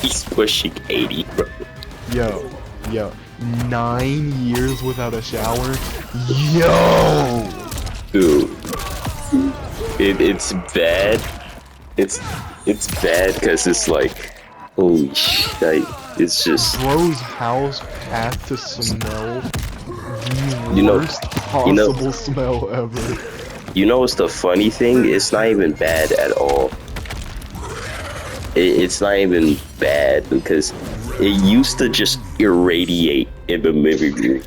He's pushing 80, bro. Yo, 9 years without a shower? Yo! Dude, it's bad. It's bad because it's like, holy shit. It's just, Bro's house had to smell the you know, worst possible smell ever. you know what's the funny thing? It's not even bad at all. It's not even bad because it used to just irradiate in the living room.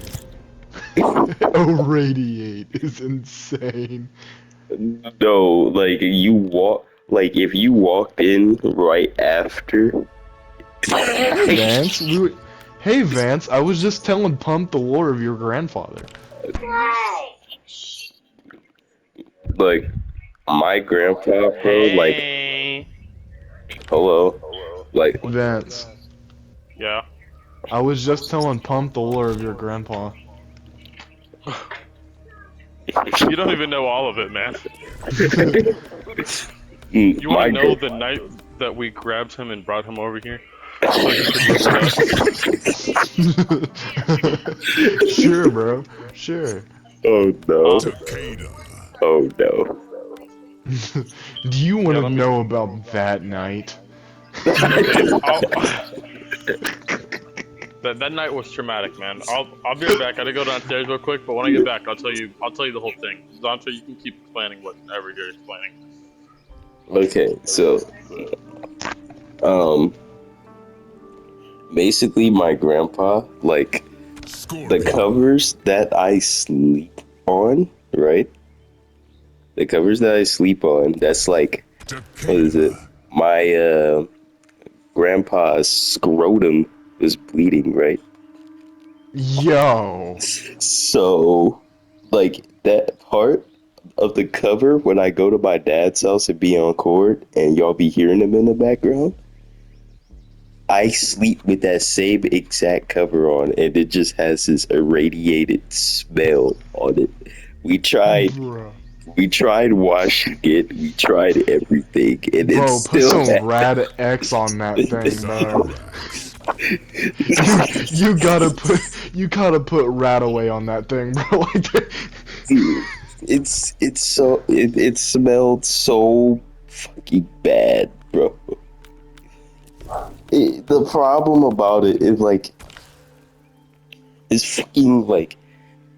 Radiate is insane. No, like if you walked in right after. Vance, hey Vance, I was just telling Pump the lore of your grandfather. Like my grandpa, bro, like Hey. hello, like Vance, Yeah. I was just telling Pump the lore of your grandpa. You don't even know all of it, man. You want to know the night that we grabbed him and brought him over here? So he could look it up? Sure, bro. Sure. Oh no. Oh no. Do you want to let me- know about that night? That night was traumatic, man. I'll be right back. I gotta go downstairs real quick, but when I get back, I'll tell you the whole thing. Zonto, you can keep explaining whatever you're explaining. Okay, so basically my grandpa, like the covers that I sleep on, right? The covers that I sleep on, that's like, what is it? My grandpa's scrotum is bleeding, right? Yo. So, like, that part of the cover when I go to my dad's house and be on court and y'all be hearing him in the background, I sleep with that same exact cover on and it just has this irradiated smell on it. We tried washing it, we tried everything, and Bro, it's put still some rad X on that thing, bro. you gotta put rat away on that thing, bro. Like, it smelled so fucking bad, bro. The problem about it is like, it's fucking like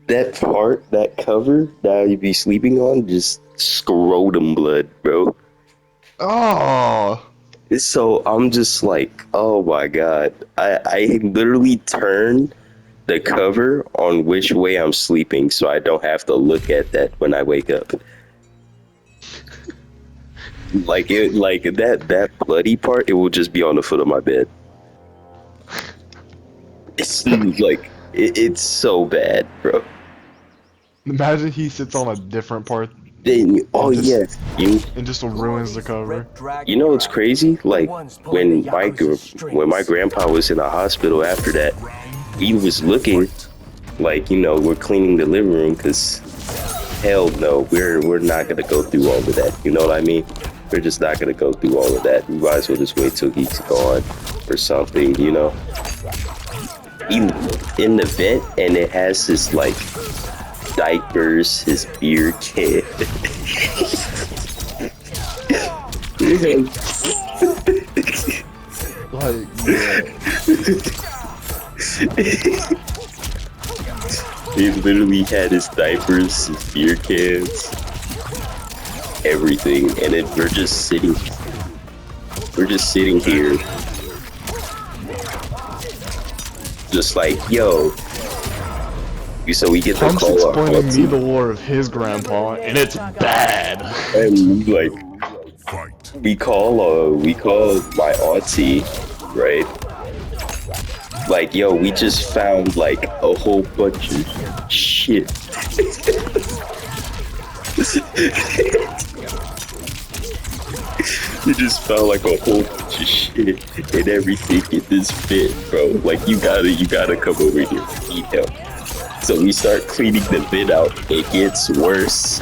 that part, that cover that you'd be sleeping on, just scrotum blood, bro. oh. So I'm just like, oh my god. I literally turn the cover on which way I'm sleeping so I don't have to look at that when I wake up. Like that bloody part, it will just be on the foot of my bed. It's like it's so bad, bro. Imagine he sits on a different part Then just- you and just ruins the cover. you know what's crazy? Like when my grandpa was in the hospital after that, he was looking like, you know, we're cleaning the living room because hell no, we're not gonna go through all of that. You know what I mean? We're just not gonna go through all of that. We might as well just wait till he's gone or something, you know. He in the vent and it has his like diapers, his beer can. Like, yeah. He literally had his diapers, his beer cans, everything, and then we're just sitting here, just like, yo. So we get the Punk's call explaining me the lore of his grandpa, and it's bad. and like we call my auntie, right? Like, yo, we just found like a whole bunch of shit. We just found like a whole bunch of shit and everything in this bit, bro. Like, you gotta come over here and need help. So we start cleaning the bin out. It gets worse.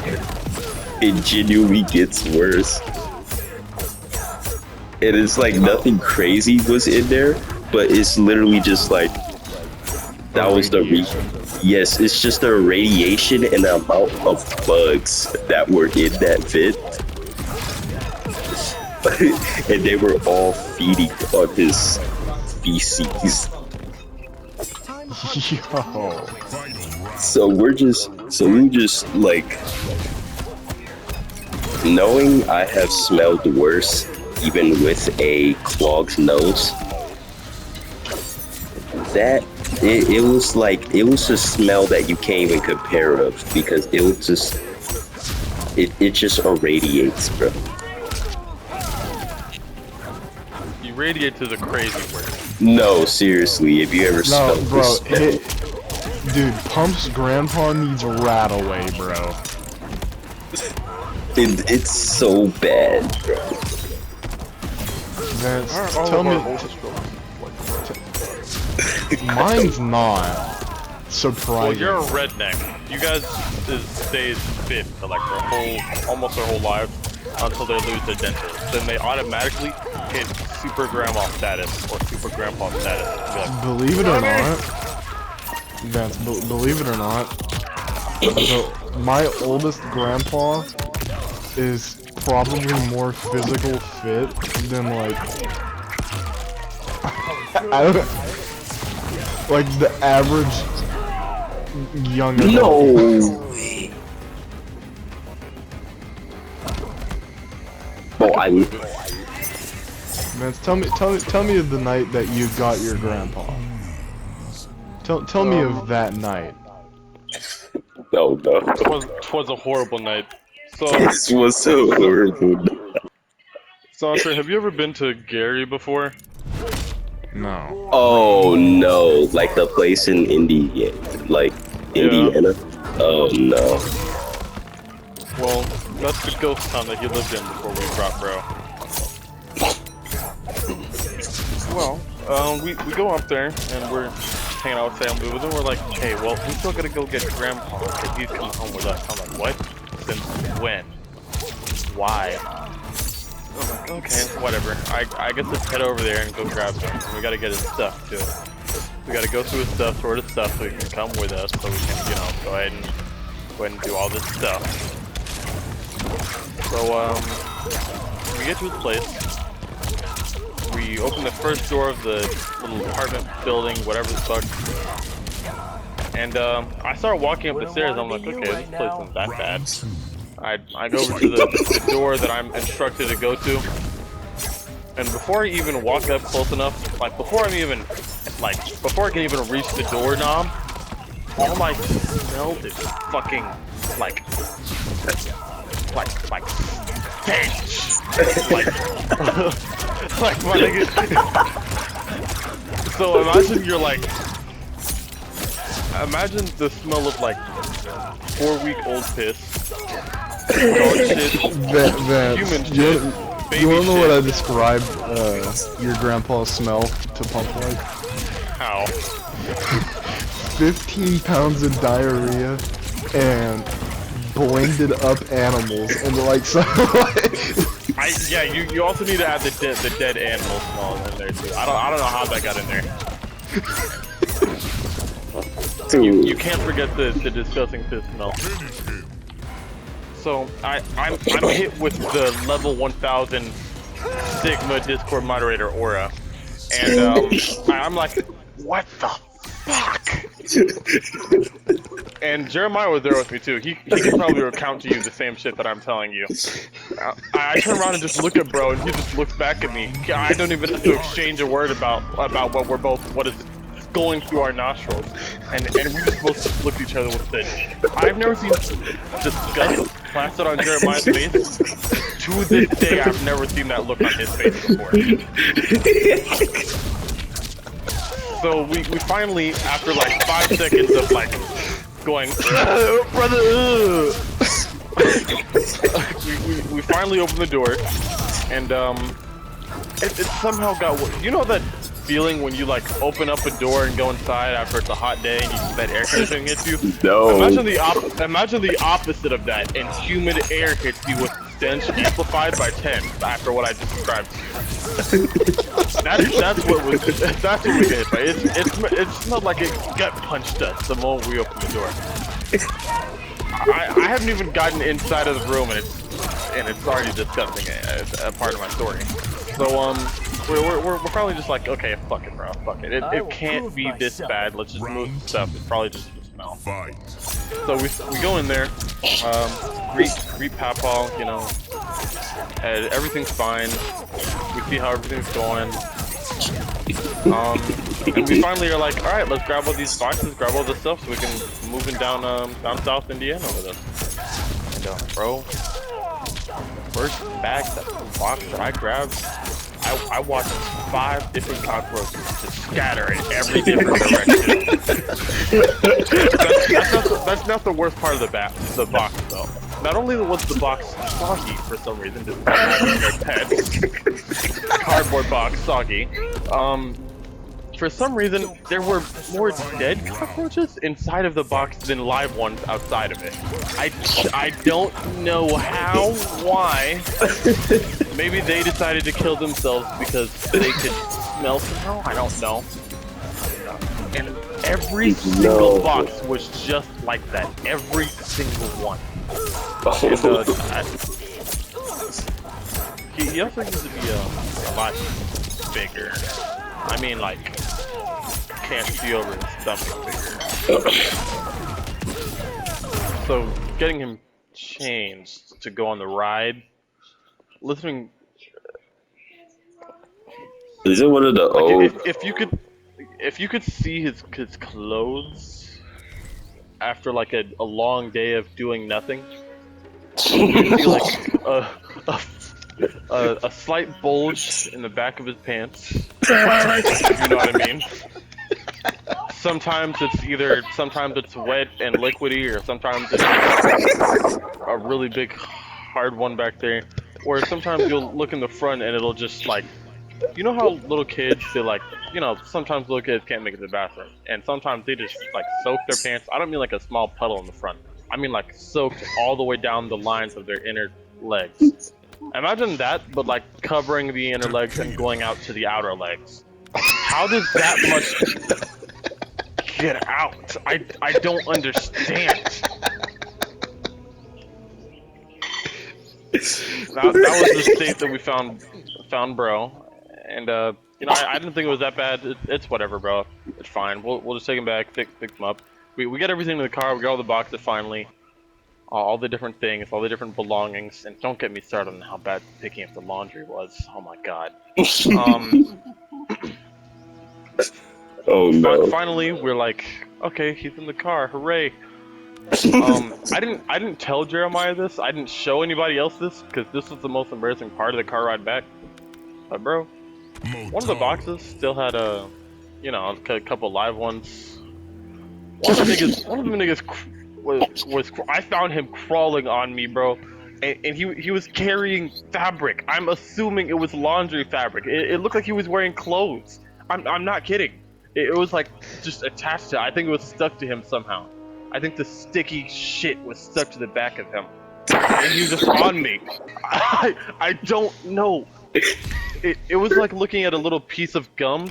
It genuinely gets worse. And it's like nothing crazy was in there, but it's literally just like that was the yes, it's just the radiation and the amount of bugs that were in that vent. And they were all feeding on his feces. Yo. So we just like knowing I have smelled worse even with a clogged nose. That it was like it was a smell that you can't even compare of because it was just it just irradiates, bro. You radiate to the crazy word. No, seriously, if you ever smell bro, this smell. dude, Pump's grandpa needs a rat away, bro. It's so bad, bro. Vance, tell me. Mine's not. Surprising. Well, you're a redneck. You guys stay fit for like almost their whole lives until they lose their dentist. Then they automatically hit super grandma status or super grandpa status. Like, believe it or not, Vance, believe it or not, my oldest grandpa is probably more physical fit than like I don't like the average young adult. No. Oh, Vance, tell me of the night that you got your grandpa. Tell me of that night. No. Twas a horrible night. So This was so horrible. So, Andre, have you ever been to Gary before? No. Oh no, like the place in Indiana, like Indiana. Oh no. Well, that's the ghost town that he lived in before we dropped, bro. Well, we go up there and we're hanging out with family with him. We're like, hey, well, we still gotta go get Grandpa because he's coming home with us. I'm like, what? Since when? Why? I'm like, okay, whatever. I guess let's head over there and go grab him. We gotta get his stuff too. We gotta go through his stuff, sort his stuff, so he can come with us, so we can, go ahead and do all this stuff. So, we get to his place. We open the first door of the little apartment building, whatever the fuck. And I start walking up the stairs. I'm like, okay, this place isn't that bad. I go over to the door that I'm instructed to go to, and before I even walk up close enough, like before I can even reach the doorknob, all I smell is fucking like stench. like my nigga. So imagine the smell of like 4-week-old piss. Dog shit, human shit, baby you wanna know shit. what I described your grandpa's smell to Pump like? How? 15 pounds of diarrhea and blended up animals and like so you also need to add the dead animal smell in there too. I don't know how that got in there. You can't forget the disgusting piss smell. So I'm hit with the level 1000 Sigma Discord moderator aura, and I'm like, what the fuck? And Jeremiah was there with me too. He can probably recount to you the same shit that I'm telling you. I turn around and just look at bro, and he just looks back at me. I don't even have to exchange a word about what is going through our nostrils, and we just both look at each other with this. I've never seen disgust plastered on Jeremiah's face. To this day, I've never seen that look on his face before. So we finally, after like 5 seconds of like going, brother, we finally opened the door, and it somehow got, you know that feeling when you like open up a door and go inside after it's a hot day and that air conditioning hits you? No. Imagine the opposite of that, and humid air hits you with stench amplified by 10 after what I just described. That's what we did, right? It smelled like it gut punched us the moment we opened the door. I haven't even gotten inside of the room, and it's already disgusting a part of my story. So we're probably just like, okay, fuck it, bro, fuck it. It can't be this bad. Let's just move the stuff. It's probably just the smell. So we go in there, greet Papal, you know, and everything's fine. We see how everything's going. And we finally are like, all right, let's grab all these boxes, grab all this stuff, so we can move in down South Indiana with us. And bro, first bag, that box that I grabbed, I watched 5 different cockroaches just scatter in every different direction. that's not the worst part of the box though. Not only was the box soggy for some reason, just pet cardboard box soggy. For some reason, there were more dead cockroaches inside of the box than live ones outside of it. I don't know how, why. Maybe they decided to kill themselves because they could smell somehow. I don't know. And every single box was just like that. Every single one. And, he also used to be a lot bigger. I mean, like, can't see over his stomach bigger. So, getting him changed to go on the ride, listening. Is it one of the old? If you could see his clothes after like a long day of doing nothing, you'd see like a slight bulge in the back of his pants. If you know what I mean. Sometimes it's wet and liquidy, or sometimes it's a really big hard one back there. Or sometimes you'll look in the front and it'll just like, you know how little kids, they like, you know, sometimes little kids can't make it to the bathroom, and sometimes they just like soak their pants. I don't mean like a small puddle in the front. I mean like soaked all the way down the lines of their inner legs. Imagine that, but like covering the inner legs and going out to the outer legs. How does that much get out? I don't understand. That was the state that we found bro. And you know, I didn't think it was that bad. It's whatever, bro. It's fine. We'll just take him back, pick him up. We get everything in the car. We got all the boxes finally, all the different things, all the different belongings. And don't get me started on how bad picking up the laundry was. Oh my god. Oh no. Finally, we're like, okay, he's in the car. Hooray. I didn't tell Jeremiah this. I didn't show anybody else this because this was the most embarrassing part of the car ride back. But bro, one of the boxes still had a couple live ones. One of the niggas was I found him crawling on me, bro, and he was carrying fabric. I'm assuming it was laundry fabric. It looked like he was wearing clothes. I'm not kidding. It was like just attached to. I think it was stuck to him somehow. I think the sticky shit was stuck to the back of him, and he was just on me. I don't know. It was like looking at a little piece of gum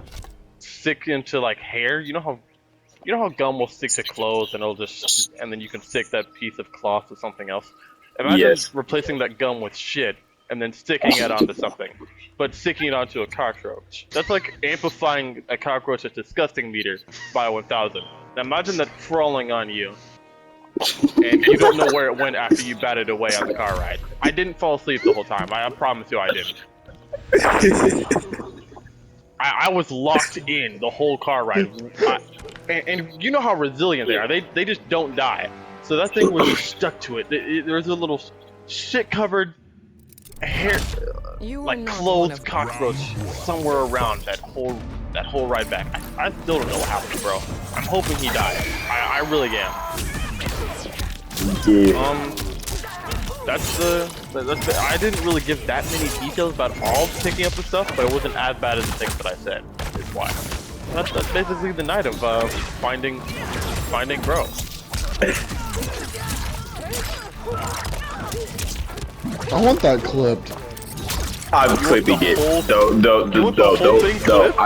stick into like hair. You know how gum will stick to clothes and then you can stick that piece of cloth to something else. Imagine replacing that gum with shit and then sticking it onto something, but sticking it onto a cockroach. That's like amplifying a cockroach's disgusting meter by 1,000. Now imagine that crawling on you, and you don't know where it went after you batted away on the car ride. I didn't fall asleep the whole time. I promise you I didn't. I was locked in the whole car ride. And you know how resilient they are. They just don't die. So that thing was stuck to it. There's a little shit-covered hair, like clothes cockroach somewhere around that whole ride back. I still don't know what happened, bro. I'm hoping he died. I really am. That's the. I didn't really give that many details about all picking up the stuff, but it wasn't as bad as the things that I said. Is why. That's basically the night of finding bro. I want that clipped. I'm clipping it. whole- No, You want the whole thing clipped?